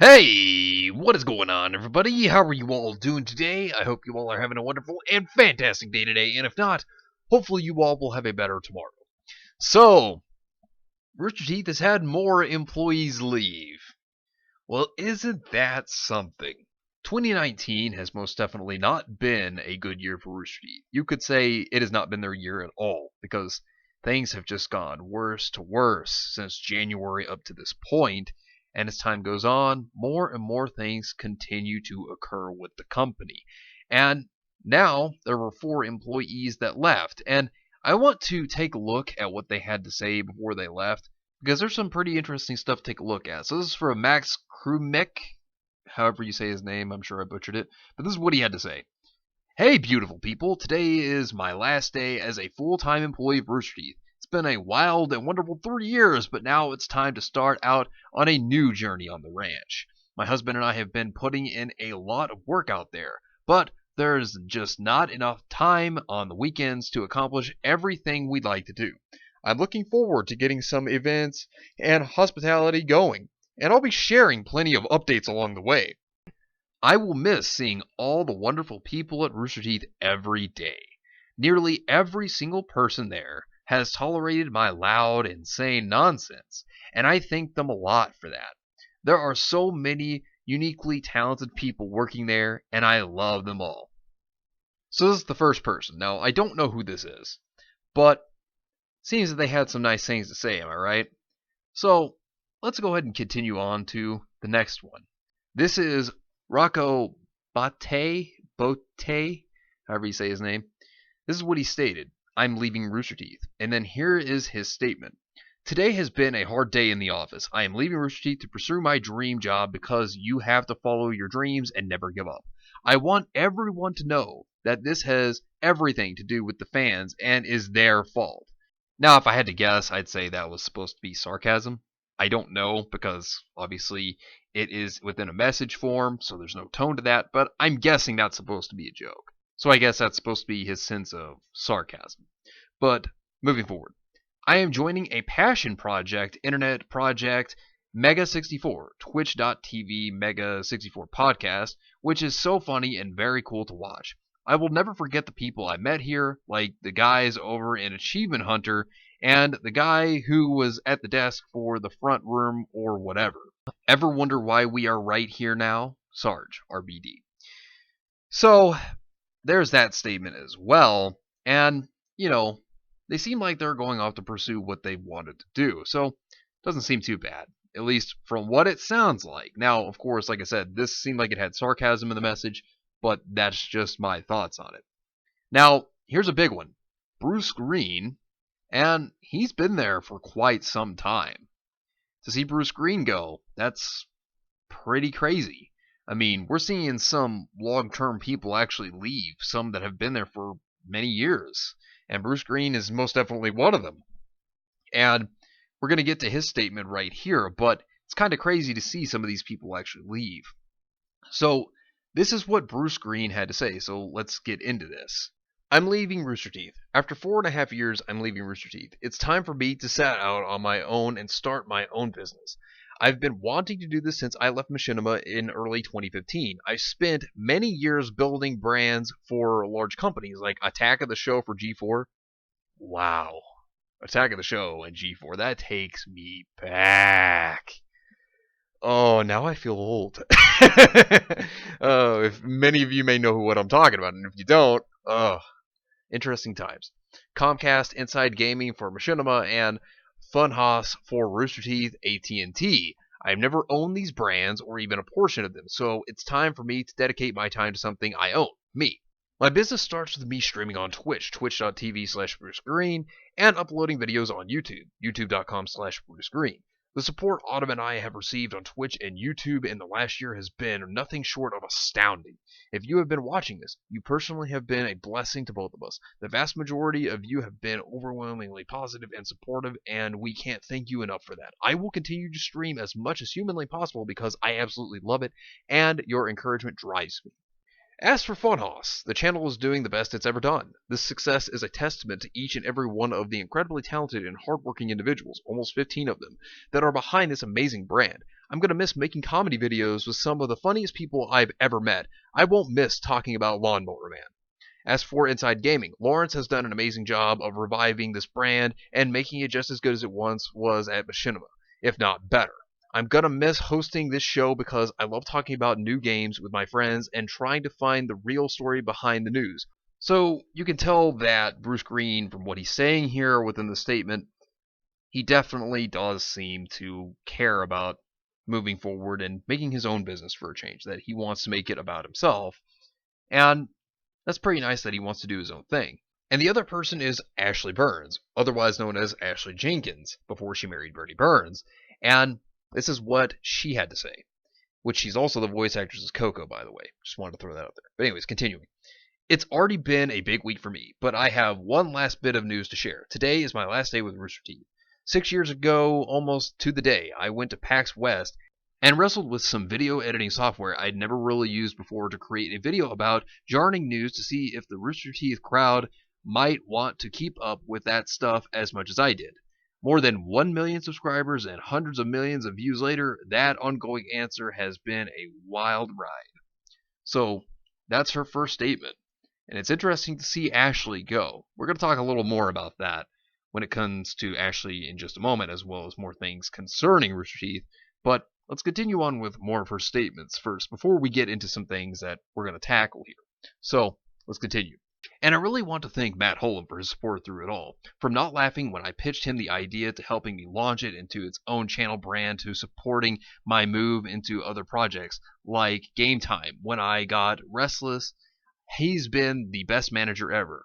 Hey, what is going on, everybody? How are you all doing today? I hope you all are having a wonderful and fantastic day today, and if not, hopefully you all will have a better tomorrow. So, Rooster Teeth has had more employees leave. Well, isn't that something? 2019 has most definitely not been a good year for Rooster Teeth. You could say it has not been their year at all, because things have just gone worse to worse since January up to this point, and as time goes on, more and more things continue to occur with the company. And now there were 4 employees that left, and I want to take a look at what they had to say before they left, because there's some pretty interesting stuff to take a look at. So this is from Max Krumek, however you say his name. I'm sure I butchered it, but this is what he had to say. Hey, beautiful people. Today is my last day as a full-time employee of Rooster Teeth. It's been a wild and wonderful 3 years, but now it's time to start out on a new journey on the ranch. My husband and I have been putting in a lot of work out there, but there's just not enough time on the weekends to accomplish everything we'd like to do. I'm looking forward to getting some events and hospitality going, and I'll be sharing plenty of updates along the way. I will miss seeing all the wonderful people at Rooster Teeth every day. Nearly every single person there has tolerated my loud, insane nonsense, and I thank them a lot for that. There are so many uniquely talented people working there, and I love them all. So this is the first person. Now, I don't know who this is, but seems that they had some nice things to say, am I right? So, let's go ahead and continue on to the next one. This is Rocco Botte, however you say his name. This is what he stated. I'm leaving Rooster Teeth. And then here is his statement. Today has been a hard day in the office. I am leaving Rooster Teeth to pursue my dream job because you have to follow your dreams and never give up. I want everyone to know that this has everything to do with the fans and is their fault. Now, if I had to guess, I'd say that was supposed to be sarcasm. I don't know, because obviously it is within a message form, so there's no tone to that, but I'm guessing that's supposed to be a joke. So I guess that's supposed to be his sense of sarcasm. But moving forward, I am joining a passion project, internet project, Mega64, twitch.tv Mega64 podcast, which is so funny and very cool to watch. I will never forget the people I met here, like the guys over in Achievement Hunter, and the guy who was at the desk for the front room or whatever. Ever wonder why we are right here now? Sarge, RBD. So, there's that statement as well, and, they seem like they're going off to pursue what they wanted to do, so it doesn't seem too bad, at least from what it sounds like. Now, of course, like I said, this seemed like it had sarcasm in the message, but that's just my thoughts on it. Now, here's a big one. Bruce Green, and he's been there for quite some time. To see Bruce Green go, that's pretty crazy. I mean, we're seeing some long-term people actually leave, some that have been there for many years, and Bruce Green is most definitely one of them. And we're going to get to his statement right here, but it's kind of crazy to see some of these people actually leave. So, this is what Bruce Green had to say, so let's get into this. I'm leaving Rooster Teeth. After 4.5 years, I'm leaving Rooster Teeth. It's time for me to set out on my own and start my own business. I've been wanting to do this since I left Machinima in early 2015. I spent many years building brands for large companies like Attack of the Show for G4. Wow. Attack of the Show and G4. That takes me back. Oh, now I feel old. If many of you may know what I'm talking about, and if you don't, interesting times. Comcast Inside Gaming for Machinima and Funhaus for Rooster Teeth AT&T. I've never owned these brands or even a portion of them, so it's time for me to dedicate my time to something I own, me. My business starts with me streaming on Twitch, twitch.tv/BruceGreen, and uploading videos on YouTube, youtube.com/BruceGreen. The support Autumn and I have received on Twitch and YouTube in the last year has been nothing short of astounding. If you have been watching this, you personally have been a blessing to both of us. The vast majority of you have been overwhelmingly positive and supportive, and we can't thank you enough for that. I will continue to stream as much as humanly possible because I absolutely love it, and your encouragement drives me. As for Funhaus, the channel is doing the best it's ever done. This success is a testament to each and every one of the incredibly talented and hardworking individuals, almost 15 of them, that are behind this amazing brand. I'm going to miss making comedy videos with some of the funniest people I've ever met. I won't miss talking about Lawnmower Man. As for Inside Gaming, Lawrence has done an amazing job of reviving this brand and making it just as good as it once was at Machinima, if not better. I'm gonna miss hosting this show because I love talking about new games with my friends and trying to find the real story behind the news. So you can tell that Bruce Green, from what he's saying here within the statement, he definitely does seem to care about moving forward and making his own business for a change, that he wants to make it about himself. And that's pretty nice that he wants to do his own thing. And the other person is Ashley Burns, otherwise known as Ashley Jenkins, before she married Bernie Burns. And this is what she had to say, which she's also the voice actress of Coco, by the way. Just wanted to throw that out there. But anyways, continuing. It's already been a big week for me, but I have one last bit of news to share. Today is my last day with Rooster Teeth. 6 years ago, almost to the day, I went to PAX West and wrestled with some video editing software I'd never really used before to create a video about jarring news to see if the Rooster Teeth crowd might want to keep up with that stuff as much as I did. More than 1 million subscribers and hundreds of millions of views later, that ongoing answer has been a wild ride. So, that's her first statement. And it's interesting to see Ashley go. We're going to talk a little more about that when it comes to Ashley in just a moment, as well as more things concerning Rooster Teeth. But let's continue on with more of her statements first, before we get into some things that we're going to tackle here. So, let's continue. And I really want to thank Matt Holm for his support through it all. From not laughing when I pitched him the idea to helping me launch it into its own channel brand to supporting my move into other projects like Game Time when I got restless. He's been the best manager ever.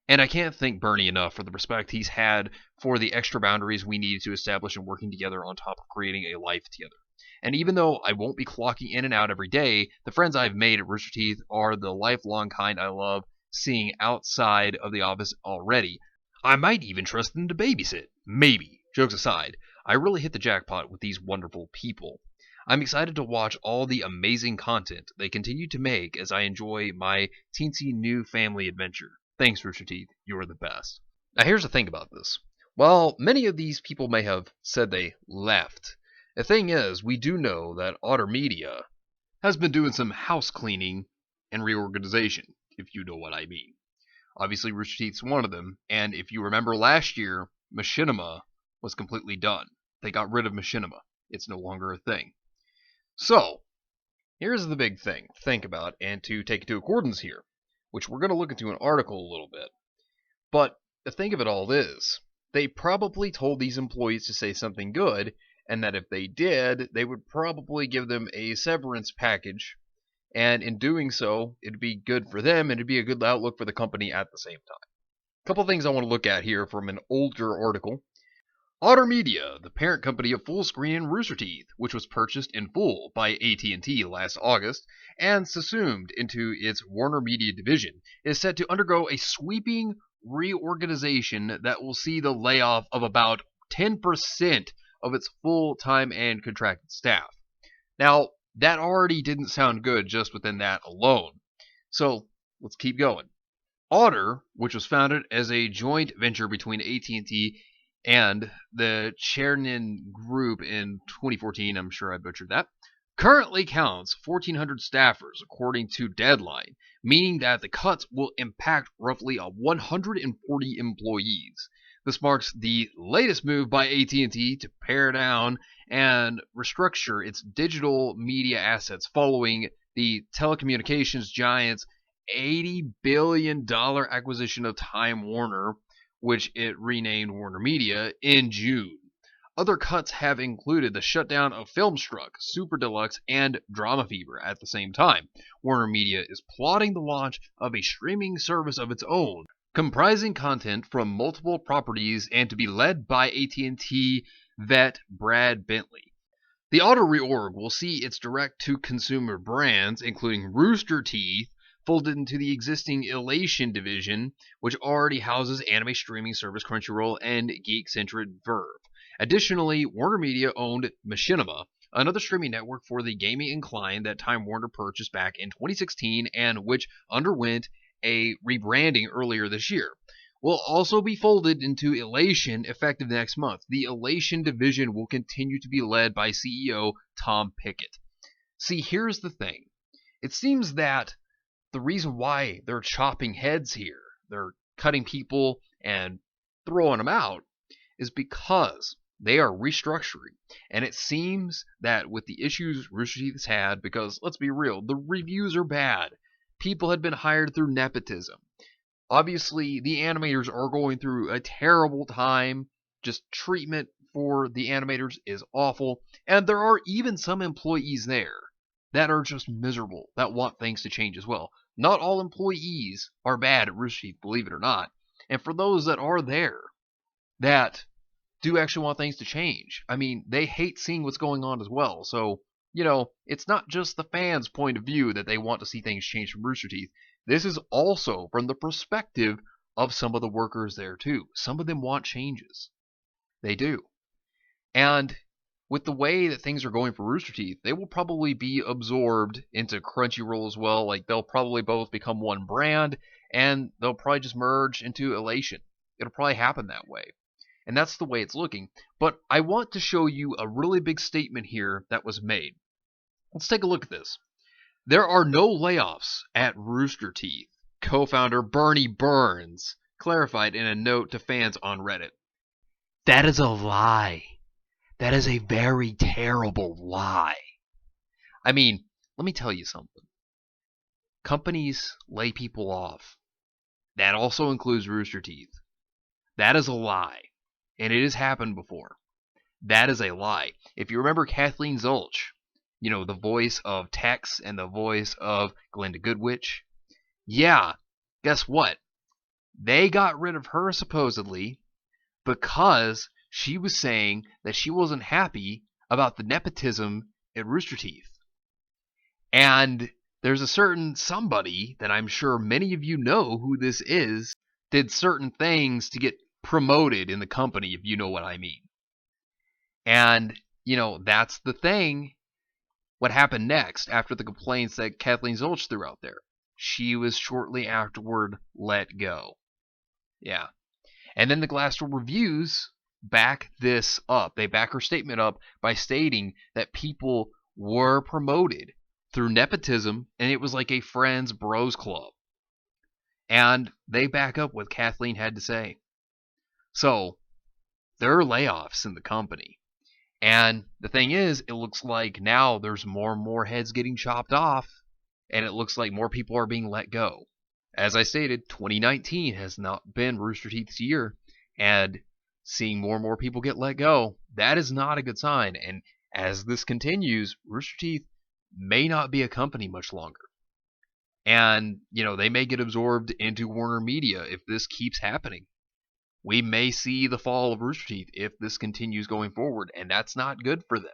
And I can't thank Bernie enough for the respect he's had for the extra boundaries we needed to establish in working together on top of creating a life together. And even though I won't be clocking in and out every day, the friends I've made at Rooster Teeth are the lifelong kind I love seeing outside of the office already. I might even trust them to babysit. Maybe. Jokes aside, I really hit the jackpot with these wonderful people. I'm excited to watch all the amazing content they continue to make as I enjoy my teensy new family adventure. Thanks, Rooster Teeth. You're the best. Now, here's the thing about this. While many of these people may have said they left, the thing is, we do know that Otter Media has been doing some house cleaning and reorganization, if you know what I mean. Obviously, Rooster Teeth's one of them, and if you remember last year, Machinima was completely done. They got rid of Machinima. It's no longer a thing. So, here's the big thing to think about and to take into accordance here, which we're going to look into an article a little bit. But the thing of it all is, they probably told these employees to say something good, and that if they did, they would probably give them a severance package, and in doing so, it'd be good for them, and it'd be a good outlook for the company at the same time. A couple things I want to look at here from an older article. Otter Media, the parent company of Fullscreen and Rooster Teeth, which was purchased in full by AT&T last August and subsumed into its Warner Media division, is set to undergo a sweeping reorganization that will see the layoff of about 10% of its full-time and contracted staff. Now, that already didn't sound good just within that alone. So, let's keep going. Otter, which was founded as a joint venture between AT&T and the Chernin Group in 2014, I'm sure I butchered that, currently counts 1,400 staffers according to Deadline, meaning that the cuts will impact roughly 140 employees. This marks the latest move by AT&T to pare down and restructure its digital media assets following the telecommunications giant's $80 billion acquisition of Time Warner, which it renamed Warner Media, in June. Other cuts have included the shutdown of Filmstruck, Super Deluxe, and Drama Fever at the same time. Warner Media is plotting the launch of a streaming service of its own, comprising content from multiple properties and to be led by AT&T vet Brad Bentley. The Otter reorg will see its direct-to-consumer brands, including Rooster Teeth, folded into the existing Elation division, which already houses anime streaming service Crunchyroll and geek-centric Verve. Additionally, Warner Media owned Machinima, another streaming network for the gaming inclined that Time Warner purchased back in 2016 and which underwent a rebranding earlier this year. will also be folded into Elation effective next month. The Elation division will continue to be led by CEO Tom Pickett. See, here's the thing. It seems that the reason why they're chopping heads here, they're cutting people and throwing them out, is because they are restructuring. And it seems that with the issues Rooster Teeth has had, because let's be real, the reviews are bad. People had been hired through nepotism. Obviously, the animators are going through a terrible time. Just treatment for the animators is awful. And there are even some employees there that are just miserable, that want things to change as well. Not all employees are bad at Rooster Teeth, believe it or not. And for those that are there, that do actually want things to change, I mean, they hate seeing what's going on as well. So, it's not just the fans' point of view that they want to see things change from Rooster Teeth. This is also from the perspective of some of the workers there too. Some of them want changes. They do. And with the way that things are going for Rooster Teeth, they will probably be absorbed into Crunchyroll as well. Like, they'll probably both become one brand, and they'll probably just merge into Elation. It'll probably happen that way. And that's the way it's looking. But I want to show you a really big statement here that was made. Let's take a look at this. There are no layoffs at Rooster Teeth, co-founder Bernie Burns clarified in a note to fans on Reddit. That is a lie. That is a very terrible lie. I mean, let me tell you something. Companies lay people off. That also includes Rooster Teeth. That is a lie. And it has happened before. That is a lie. If you remember Kathleen Zulch, the voice of Tex and the voice of Glinda Goodwitch, yeah, guess what? They got rid of her supposedly because she was saying that she wasn't happy about the nepotism at Rooster Teeth. And there's a certain somebody that I'm sure many of you know who this is, did certain things to get promoted in the company, if you know what I mean. And, that's the thing. What happened next after the complaints that Kathleen Zulch threw out there? She was shortly afterward let go. Yeah. And then the Glassdoor reviews back this up. They back her statement up by stating that people were promoted through nepotism, and it was like a friends bros club. And they back up what Kathleen had to say. So, there are layoffs in the company. And the thing is, it looks like now there's more and more heads getting chopped off, and it looks like more people are being let go. As I stated, 2019 has not been Rooster Teeth's year, and seeing more and more people get let go, that is not a good sign. And as this continues, Rooster Teeth may not be a company much longer. And, they may get absorbed into Warner Media if this keeps happening. We may see the fall of Rooster Teeth if this continues going forward, and that's not good for them.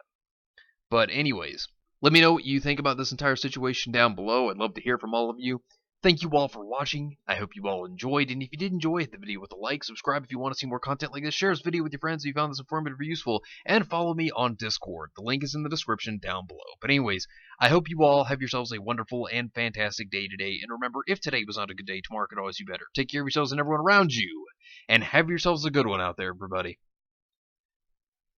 But anyways, let me know what you think about this entire situation down below. I'd love to hear from all of you. Thank you all for watching. I hope you all enjoyed, and if you did enjoy, hit the video with a like, subscribe if you want to see more content like this, share this video with your friends if you found this informative or useful, and follow me on Discord. The link is in the description down below. But anyways, I hope you all have yourselves a wonderful and fantastic day today, and remember, if today was not a good day, tomorrow could always be better. Take care of yourselves and everyone around you, and have yourselves a good one out there, everybody.